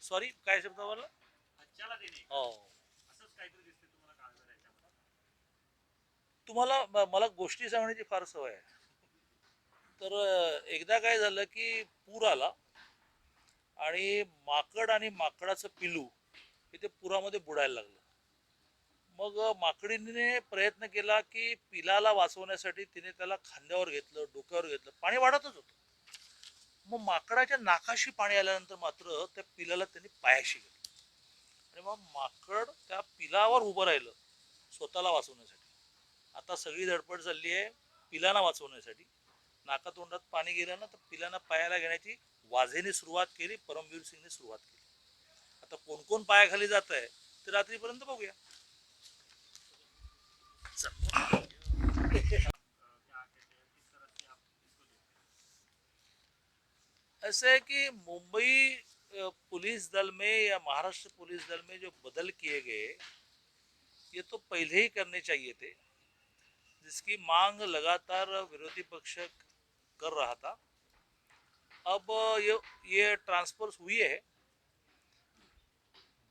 Sorry काय शब्द बोलला? हो. तुम्हाला मला गोष्टी सांगण्याची फार सवय आहे. तर एकदा काय झालं की पूर आला आणि माकड आणि माकडाचं पिलू हे ते पुरामध्ये बुडायला लागलं. मग माकडीने प्रयत्न केला की पिलाला वाचवण्यासाठी तिने त्याला खांद्यावर घेतलं, डोक्यावर घेतलं, पाणी वाढतच होतं. मग माकडाच्या नाकाशी पाणी आल्यानंतर मात्र त्या पिलाला त्यांनी पायाशी घेतलं आणि मग माकड त्या पिलावर उभं राहिलं स्वतःला वाचवण्यासाठी. आता सगळी धडपड चालली आहे पिलांना वाचवण्यासाठी. नाकातोंडात पाणी गेलं ना तर पिलांना पायाला घेण्याची वाझेने सुरुवात केली, परमवीर सिंगने सुरुवात केली. आता कोण कोण पायाखाली जात आहे ते रात्रीपर्यंत बघूया. ऐसा है कि मुंबई पुलिस दल में या महाराष्ट्र पुलिस दल में जो बदल किए गए ये तो पहले ही करने चाहिए थे, जिसकी मांग लगातार विरोधी पक्ष कर रहा था. अब ये ट्रांसफर हुई है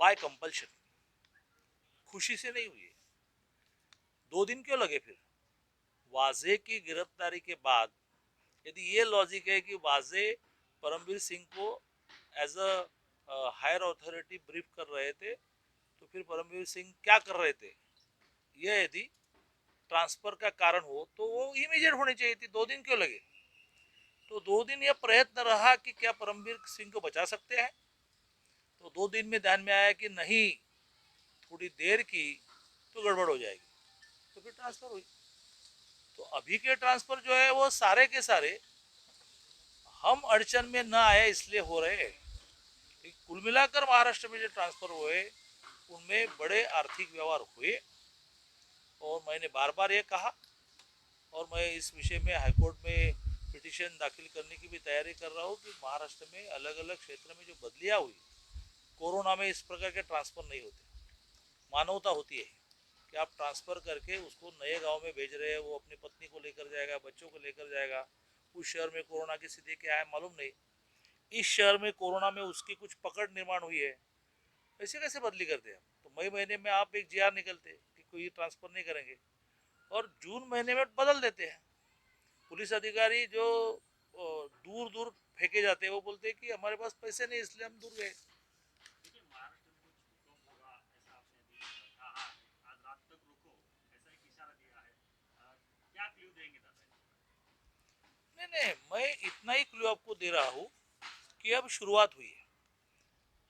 बाय कंपल्शन, खुशी से नहीं हुई है. 2 दिन क्यों लगे फिर? वाजे की गिरफ्तारी के बाद यदि ये लॉजिक है कि वाजे परमवीर सिंह को as a higher authority brief कर रहे थे तो फिर परमवीर सिंह क्या कर रहे थे, यह यदि ट्रांसफर का कारण हो तो वो इमीडिएट होनी चाहिए थी. 2 दिन क्यों लगे? तो 2 दिन यह प्रयत्न रहा कि क्या परमवीर सिंह को बचा सकते हैं. तो 2 दिन में ध्यान में आया कि नहीं, थोड़ी देर की तो गड़बड़ हो जाएगी, तो फिर ट्रांसफर हुई. तो अभी के ट्रांसफर जो है वो सारे के सारे हम अड़चन में न आए इसलिए हो रहे हैं. कुल मिलाकर महाराष्ट्र में जो ट्रांसफर हुए उनमें बड़े आर्थिक व्यवहार हुए और मैंने बार बार ये कहा और मैं इस विषय में हाईकोर्ट में पिटीशन दाखिल करने की भी तैयारी कर रहा हूँ कि महाराष्ट्र में अलग अलग क्षेत्र में जो बदलियाँ हुई, कोरोना में इस प्रकार के ट्रांसफर नहीं होते. मानवता होती है कि आप ट्रांसफ़र करके उसको नए गांव में भेज रहे हैं, वो अपनी पत्नी को लेकर जाएगा, बच्चों को लेकर जाएगा. उस शहर में कोरोना की स्थिति क्या है मालूम नहीं, इस शहर में कोरोना में उसकी कुछ पकड़ निर्माण हुई है, ऐसे कैसे बदली करते हैं. तो मई महीने में आप एक जीआर निकलते कि कोई ट्रांसफ़र नहीं करेंगे और जून महीने में बदल देते हैं. पुलिस अधिकारी जो दूर दूर फेंके जाते हैं वो बोलते हैं कि हमारे पास पैसे नहीं इसलिए हम दूर गए. नहीं नहीं, मैं इतना ही क्लू आपको दे रहा हूँ कि अब शुरुआत हुई है.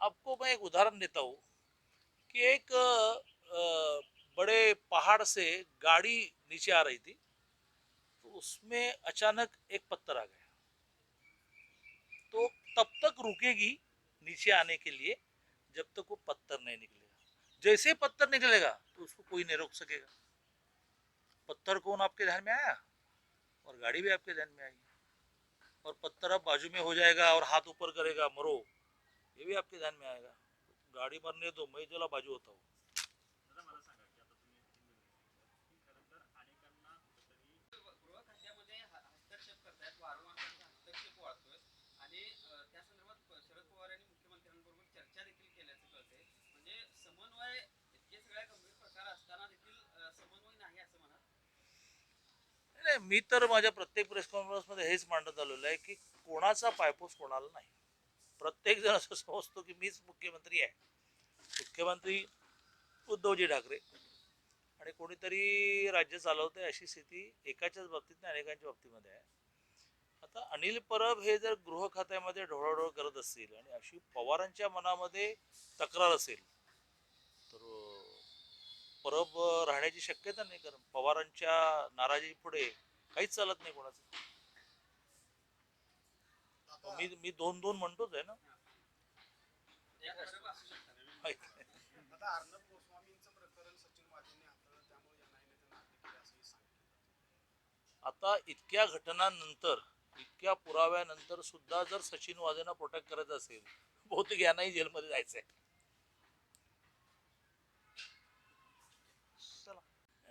आपको मैं एक उदाहरण देता हूँ कि एक बड़े पहाड़ से गाड़ी नीचे आ रही थी, तो उसमें अचानक एक पत्थर आ गया. तो तब तक रुकेगी नीचे आने के लिए जब तक वो पत्थर नहीं निकलेगा. जैसे ही पत्थर निकलेगा तो उसको कोई नहीं रोक सकेगा. पत्थर कौन आपके ध्यान में आया और गाड़ी भी आपके ध्यान में आई. और पत्थर अब बाजू में हो जाएगा और हाथ ऊपर करेगा मरो, ये भी आपके ध्यान में आएगा. गाड़ी मरने दो, मैं चला बाजू होता हूँ. नाही, मी तर माझ्या प्रत्येक प्रेस कॉन्फरन्स मध्ये हेच मांडत आलेलो आहे की कोणाचा पायपोस कोणाला नाही. प्रत्येक जण असं समजतो की मीच मुख्यमंत्री आहे. मुख्यमंत्री उद्धवजी ठाकरे आणि कोणीतरी राज्य चालवते अशी स्थिती एकाच्याच बाबतीत नाही अनेकांच्या बाबतीमध्ये आहे. आता अनिल परब हे जर गृह खात्यामध्ये ढवळाढवळ करत असतील आणि अशी पवारांच्या मनामध्ये तक्रार असेल तर परब राहण्याची शक्यता नाही, कारण पवारांच्या नाराजी पुढे काहीच चालत नाही कोणाचं. मी दोन दोन म्हणतोच आहे ना. आता इतक्या घटनांनंतर इतक्या पुराव्यानंतर सुद्धा जर सचिन वाझेंना प्रोटेक्ट करायचं असेल बहुतेक यांनाही जेलमध्ये जायचंय.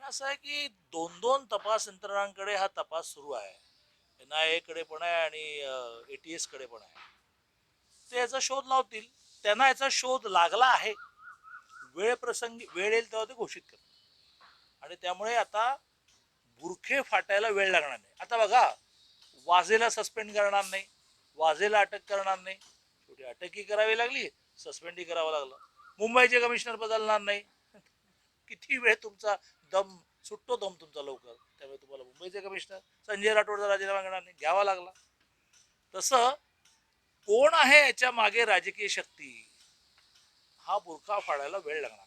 असं आहे की दोन दोन तपास यंत्रणांकडे हा तपास सुरू आहे. NIA कडे पण आहे आणि ATS कडे पण आहे. ते याचा शोध लावतील. त्यांना याचा शोध लागला आहे. वेळ प्रसंगी वेळ येईल तेव्हा ते घोषित करतात आणि त्यामुळे आता बुरखे फाटायला वेळ लागणार नाही. आता बघा, वाझेला सस्पेंड करणार नाही, वाझेला अटक करणार नाही, शेवटी अटकही करावी लागली, सस्पेंडही करावं लागलं. मुंबईचे कमिशनर बदलणार नाही. किती वेळ तुमचा दम सुटतो, दम तुमचा लवकर, त्यामुळे तुम्हाला मुंबईचे कमिशनर संजय राठोडचा राजीनामा घेणार नाही, घ्यावा लागला. तसं कोण आहे याच्या मागे राजकीय शक्ती, हा बुरखा फाडायला वेळ लागणार.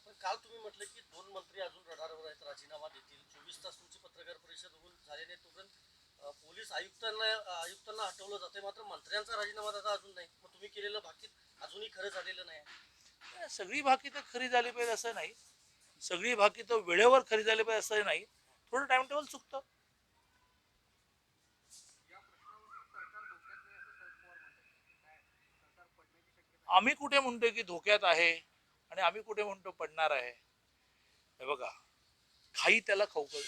पण काल तुम्ही म्हटलं की 2 मंत्री अजून रडारवर आहेत, राजीनामा देतील. 24 तास तुमची पत्रकार परिषद होऊन झाली नाही, तोपर्यंत पोलीस आयुक्तांना हटवलं जाते, मात्र मंत्र्यांचा राजीनामा दादा अजून नाही. मग तुम्ही केलेलं भाकीत अजूनही खरं झालेलं नाही. सगळी भाकी तर खरी झाली पाहिजे असं नाही, सगळी भाकी तर वेळेवर खरी झाली पाहिजे असं नाही, थोडं टाइम टेबल चुकतं. आम्ही कुठे म्हणतोय की धोक्यात आहे आणि आम्ही कुठे म्हणतो पडणार आहे. हे बघा, खाई त्याला खवकळी.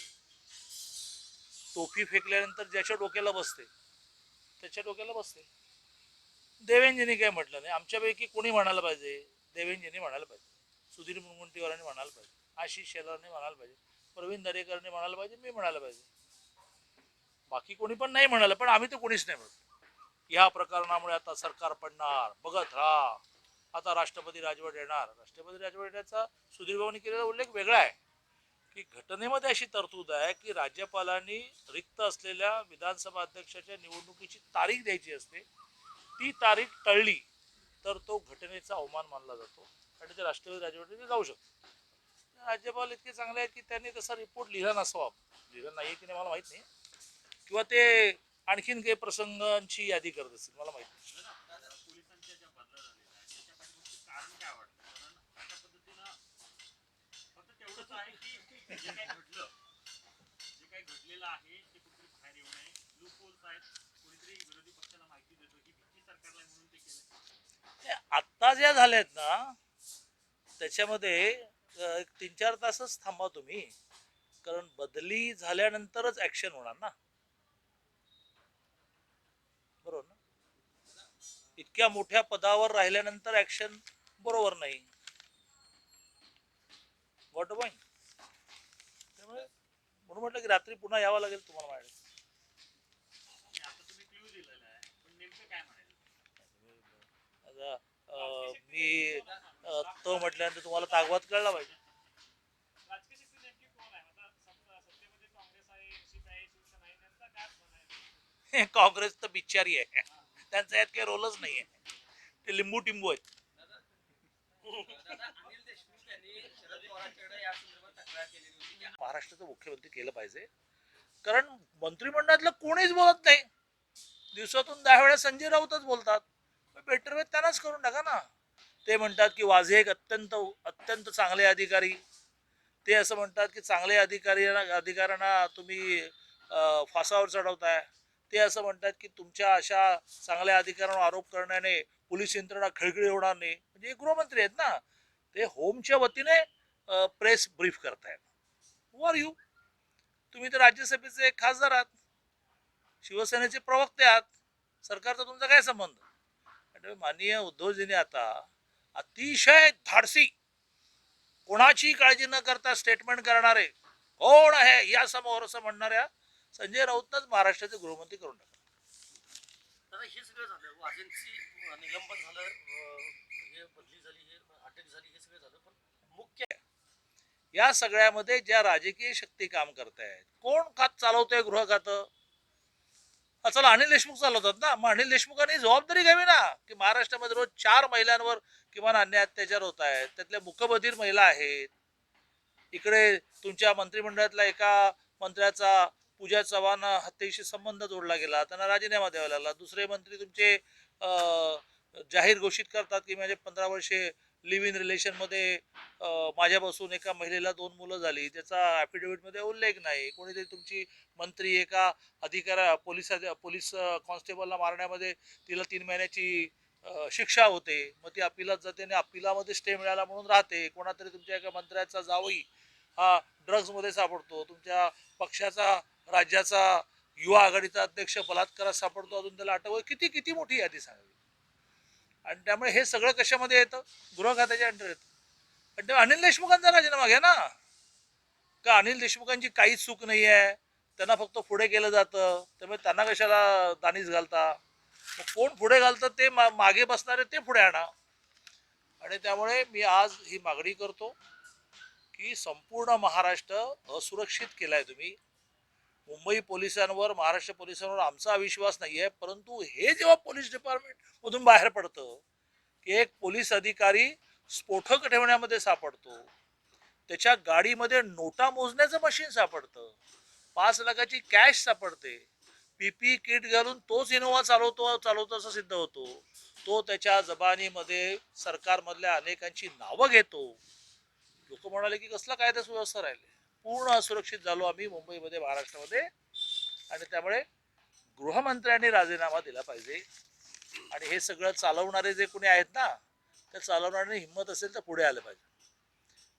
टोपी फेकल्यानंतर ज्याच्या डोक्याला बसते त्याच्या डोक्याला बसते. देवेंजींनी काय म्हटलं नाही, आमच्यापैकी कोणी म्हणायला पाहिजे, देवेंजींनी म्हणायला पाहिजे, सुधीर मुनगंटीवारांनी म्हणायला पाहिजे, आशिष शेलारने म्हणायला पाहिजे, प्रवीण दरेकरने म्हणायला पाहिजे, मी म्हणायला पाहिजे. बाकी कोणी पण नाही म्हणाल, पण आम्ही तर कोणीच नाही म्हणत. या प्रकरणामुळे आता सरकार पडणार, बघत राहा, आता राष्ट्रपती राजवट येणार. राष्ट्रपती राजवट येण्याचा सुधीर भाऊनी केलेला उल्लेख वेगळा आहे की घटनेमध्ये अशी तरतूद आहे की राज्यपालांनी रिक्त असलेल्या विधानसभा अध्यक्षाच्या निवडणुकीची तारीख द्यायची असते. ती तारीख टळली तर तो घटनेचा अवमान मानला जातो आणि ते राष्ट्रपती राजवटीने जाऊ शकतो. राज्यपाल इतके चांगले आहेत की त्यांनी तसा रिपोर्ट लिहिला नसावा, लिहिला नाही की नाही मला माहित नाही, किंवा ते आणखीन काही प्रसंगांची यादी करत असतील, मला माहित नाही. आत्ता ज्या झाल्यात ना त्याच्यामध्ये 3-4 तासच थांबा तुम्ही, कारण बदली झाल्यानंतरच ऍक्शन होणार ना, बरोबर ना. इतक्या मोठ्या पदावर राहिल्यानंतर ऍक्शन बरोबर नाही. What point. त्यामुळे म्हणून म्हटलं की रात्री पुन्हा यावं लागेल तुम्हाला माझ्याकडे. मी तो म्हटल्यानंतर तुम्हाला तागवाद कळला पाहिजे. काँग्रेस तर बिचारी आहे, त्यांचा यात काही रोलच नाहीये, ते लिंबू टिंबू आहेत. महाराष्ट्राचं मुख्यमंत्री केलं पाहिजे, कारण मंत्रिमंडळातलं कोणीच बोलत नाही. दिवसातून 10 वेळा संजय राऊतच बोलतात. बेटर वे त्यांनाच करून टाका ना. ते म्हणतात की वाझे एक अत्यंत अत्यंत चांगले अधिकारी, ते असं म्हणतात की चांगले अधिकाऱ्यांना तुम्ही फासावर चढवताय. ते असं म्हणतात की तुमच्या अशा चांगल्या अधिकाऱ्यांवर आरोप करण्याने पोलीस यंत्रणा खळखळी होणार नाही. म्हणजे गृहमंत्री आहेत ना, ते होमच्या वतीने प्रेस ब्रीफ करतायत. हु आर यू. तुम्ही तर राज्यसभेचे खासदार आहात, शिवसेनेचे प्रवक्ते आहात, सरकारचा तुमचा काय संबंध. माननीय उद्धवजींनी आता अतिशय धाडसी, कोणाची काळजी न करता स्टेटमेंट करणारे, कोण आहे या समोर असं म्हणणाऱ्या संजय राऊतनंच महाराष्ट्राचे गृहमंत्री करून टाकले. दादा हे सगळं झालं, वाजेंची निलंबन झालं, हे बदली झाली, हे अटक झाली, हे सगळं झालं, पण मुख्य या सगळ्यामध्ये ज्या राजकीय शक्ती काम करतायत, कोण खात चालवतोय गृह खातं. चला अनिल देशमुख चालवतात ना, मग अनिल देशमुखांनी जबाबदारी घ्यावी ना, की महाराष्ट्रामध्ये रोज 4 महिलांवर किमान अन्याय अत्याचार होत आहेत, त्यातल्या मुकबधीर महिला आहेत. इकडे तुमच्या मंत्रिमंडळातल्या एका मंत्र्याचा पूजा चव्हाण हत्येशी संबंध जोडला गेला, त्यांना राजीनामा द्यावा लागला. दुसरे मंत्री तुमचे जाहीर घोषित करतात की म्हणजे 15 वर्षे लिव्ह इन रिलेशनमध्ये माझ्यापासून एका महिलेला 2 मुलं झाली, त्याचा ॲफिडेव्हिटमध्ये उल्लेख नाही. कोणीतरी तुमची मंत्री एका पोलीस कॉन्स्टेबलला मारण्यामध्ये तिला 3 महिन्याची शिक्षा होते, मग ती अपिलात जाते आणि अपिलामध्ये स्टे मिळाला म्हणून राहते. कोणातरी तुमच्या एका मंत्र्याचा जावई हा ड्रग्जमध्ये सापडतो, तुमच्या पक्षाचा राज्याचा युवा आघाडीचा अध्यक्ष बलात्कारात सापडतो, अजून त्याला अटक. किती किती मोठी यादी सांगली. आणि त्यामुळे हे सगळं कशामध्ये येतं, गृह खात्याच्या अंडर येतं. आणि तेव्हा अनिल देशमुखांचा राजीनामा घ्या ना. का अनिल देशमुखांची काहीच चूक नाही आहे, त्यांना फक्त पुढे केलं जातं, त्यामुळे त्यांना कशाला दानीस घालता. मग कोण पुढे घालतं ते मागे बसणारे ते पुढे आणा. आणि त्यामुळे मी आज ही मागणी करतो की संपूर्ण महाराष्ट्र असुरक्षित केलाय तुम्ही. मुंबई पोलिसांवर, महाराष्ट्र पोलिसांवर आमचा अविश्वास नाही आहे, परंतु हे जेव्हा पोलीस डिपार्टमेंट मधून बाहेर पडतं की एक पोलीस अधिकारी स्फोटक ठेवण्यामध्ये सापडतो, त्याच्या गाडीमध्ये नोटा मोजण्याचं मशीन सापडतं, 5 लाखाची कॅश सापडते, पीपी किट घालून तोच इनोवा चालवतो असं सिद्ध होतो, तो त्याच्या जबानीमध्ये सरकारमधल्या अनेकांची नावं घेतो. लोक म्हणाले की कसला कायदा सुव्यवस्था राहिले. पूर्ण असुरक्षित झालो आम्ही मुंबईमध्ये, महाराष्ट्रामध्ये. आणि त्यामुळे गृहमंत्र्यांनी राजीनामा दिला पाहिजे. आणि हे सगळं चालवणारे जे कोणी आहेत ना, त्या चालवणाऱ्यांनी हिंमत असेल तर पुढे आलं पाहिजे.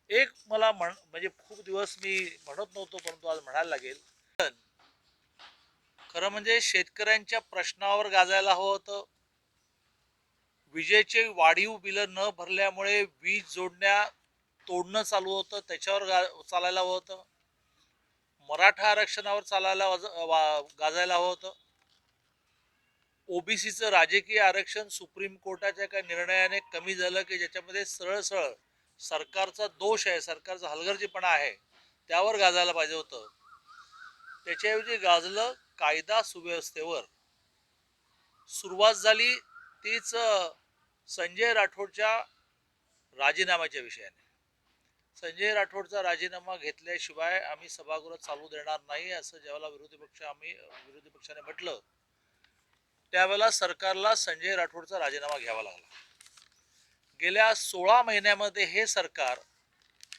एक मला म्हणजे खूप दिवस मी म्हणत नव्हतो, परंतु आज म्हणायला लागेल. खरं म्हणजे शेतकऱ्यांच्या प्रश्नावर गाजायला हवं होतं. विजेचे वाढीव बिलं न भरल्यामुळे वीज जोडण्या तोडणं चालू होतं, त्याच्यावर चालायला हवं होतं. मराठा आरक्षणावर गाजायला हवं होतं. ओबीसीचं राजकीय आरक्षण सुप्रीम कोर्टाच्या एका निर्णयाने कमी झालं की ज्याच्यामध्ये सरळ सरळ सरकारचा दोष आहे, सरकारचा हलगर्जीपणा आहे, त्यावर गाजायला पाहिजे होतं. त्याच्याऐवजी गाजलं कायदा सुव्यवस्थेवर. सुरुवात झाली तीच संजय राठोडच्या राजीनाम्याच्या विषयाने. संजय राठोडचा राजीनामा घेतल्याशिवाय आम्ही सभागृह चालू देणार नाही असं ज्यावेळेला विरोधी पक्षाने म्हटलं, त्यावेळेला सरकारला संजय राठोडचा राजीनामा घ्यावा लागला. गेल्या 16 महिन्यामध्ये हे सरकार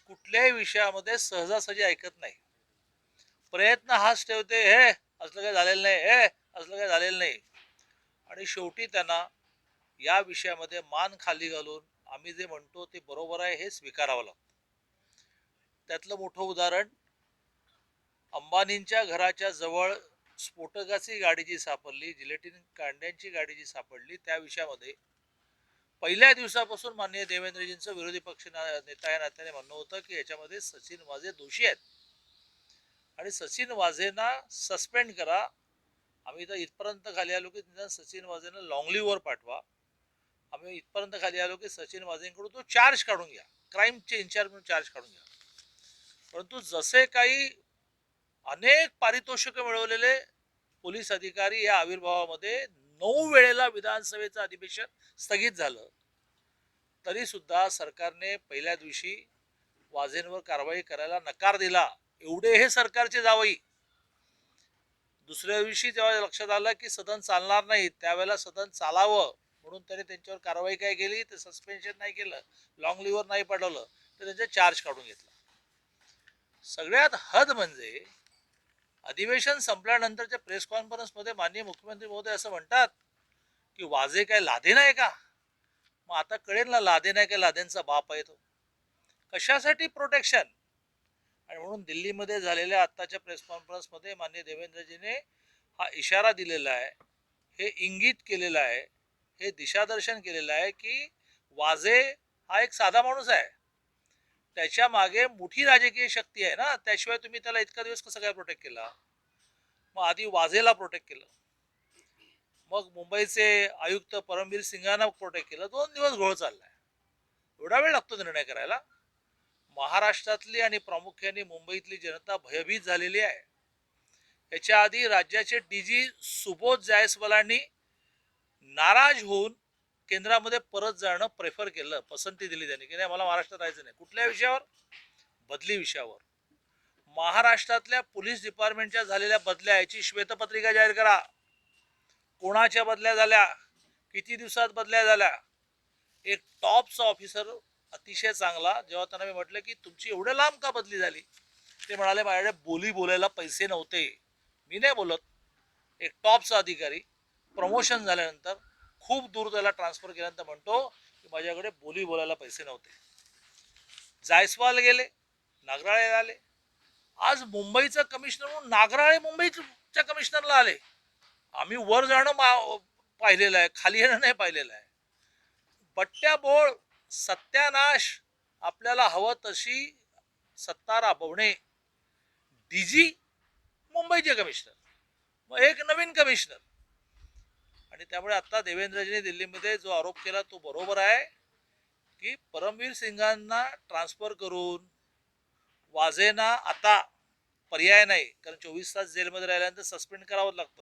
कुठल्याही विषयामध्ये सहजासहजी ऐकत नाही. प्रयत्न हाच ठेवते, हे असलं काही झालेलं नाही, हे असलं काही झालेलं नाही. आणि शेवटी त्यांना या विषयामध्ये मान खाली घालून आम्ही जे म्हणतो ते बरोबर आहे हे स्वीकारावं लागतं. त्यातलं मोठं उदाहरण, अंबानींच्या घराच्या जवळ स्फोटकाची गाडी जी सापडली, जिलेटिन कांड्यांची गाडी जी सापडली, त्या विषयामध्ये पहिल्या दिवसापासून माननीय देवेंद्रजींचं विरोधी पक्ष नेता या नात्याने म्हणणं होतं की याच्यामध्ये सचिन वाझे दोषी आहेत आणि सचिन वाझेंना सस्पेंड करा. आम्ही तर इथपर्यंत खाली आलो की सचिन वाझेंना लॉंग लिव्हवर पाठवा. आम्ही इथपर्यंत खाली आलो की सचिन वाझेंकडून तो चार्ज काढून घ्या, क्राईमचे इन्चार्ज म्हणून चार्ज काढून घ्या. परंतु जसे काही अनेक पारितोषिक मिळवलेले पोलीस अधिकारी या आविर्भावामध्ये 9 वेळेला विधानसभेचं अधिवेशन स्थगित झालं, तरी सुद्धा सरकारने पहिल्या दिवशी वाझेंवर कारवाई करायला नकार दिला. एवढे हे सरकारचे जावई. दुसऱ्या दिवशी जेव्हा लक्षात आलं की सदन चालणार नाही, त्यावेळेला सदन चालावं म्हणून त्याने त्यांच्यावर कारवाई काय केली, ते सस्पेन्शन नाही केलं, लॉंग लिव्हर नाही पाठवलं, तर त्यांचे चार्ज काढून घेतला. सगळ्यात हद म्हणजे अधिवेशन संपल्यानंतरच्या प्रेस कॉन्फरन्स मध्ये माननीय मुख्यमंत्री महोदय असं म्हणतात की वाझे काय लादेन आहे का. मग आता कळेल ना लादेन आहे का लादेनचा बाप आहे तो. कशासाठी प्रोटेक्शन. आणि म्हणून दिल्लीमध्ये झालेल्या आत्ताच्या प्रेस कॉन्फरन्स मध्ये माननीय देवेंद्रजीने हा इशारा दिलेला आहे, हे इंगित केलेलं आहे, हे दिशादर्शन केलेलं आहे की वाझे हा एक साधा माणूस आहे, त्याच्या मागे मोठी राजकीय शक्ती आहे ना, त्याशिवाय तुम्ही त्याला इतका दिवस कसं काय प्रोटेक्ट केला. मग आधी वाझेला प्रोटेक्ट केलं, मग मुंबईचे आयुक्त परमबीर सिंगांना प्रोटेक्ट केलं. 2 दिवस घोळ चाललाय. एवढा वेळ लागतो निर्णय करायला. महाराष्ट्रातली आणि प्रामुख्याने मुंबईतली जनता भयभीत झालेली आहे. याच्या आधी राज्याचे डीजी सुबोध जायसवालांनी नाराज होऊन केंद्रामध्ये परत जाणं प्रेफर केलं, पसंती दिली त्यांनी की नाही मला महाराष्ट्रात राहायचं नाही. कुठल्या विषयावर. बदली विषयावर. महाराष्ट्रातल्या पोलीस डिपार्टमेंटच्या झालेल्या बदल्या याची श्वेतपत्रिका जाहीर करा. कोणाच्या बदल्या झाल्या, किती दिवसात बदल्या झाल्या. एक टॉपचा ऑफिसर अतिशय चांगला, जेव्हा त्यांना मी म्हटलं की तुमची एवढ्या लांब का बदली झाली, ते म्हणाले माझ्याकडे बोलायला पैसे नव्हते. मी नाही बोलत. एक टॉपचा अधिकारी प्रमोशन झाल्यानंतर खूप दूर त्याला ट्रान्सफर केल्यानंतर म्हणतो की माझ्याकडे बोलायला पैसे नव्हते. जायसवाल गेले, नागराळे आले. आज मुंबईचा कमिशनर म्हणून नागराळे मुंबईच्या कमिशनरला आले. आम्ही वर जाणं पाहिलेलं आहे, खाली येणं नाही पाहिलेलं आहे. बट्ट्याबोळ सत्यानाश आपल्याला हवं तशी सत्ता राबवणे डीजी मुंबईचे कमिशनर मग एक नवीन कमिशनर आणि त्यामुळे आता देवेंद्रजींनी दिल्लीमध्ये जो आरोप केला तो बरोबर आहे की परमवीर सिंगांना ट्रान्सफर करून वाझेंना आता पर्याय नाही कारण 24 तास जेलमध्ये राहिल्यानंतर सस्पेंड करावं लागतं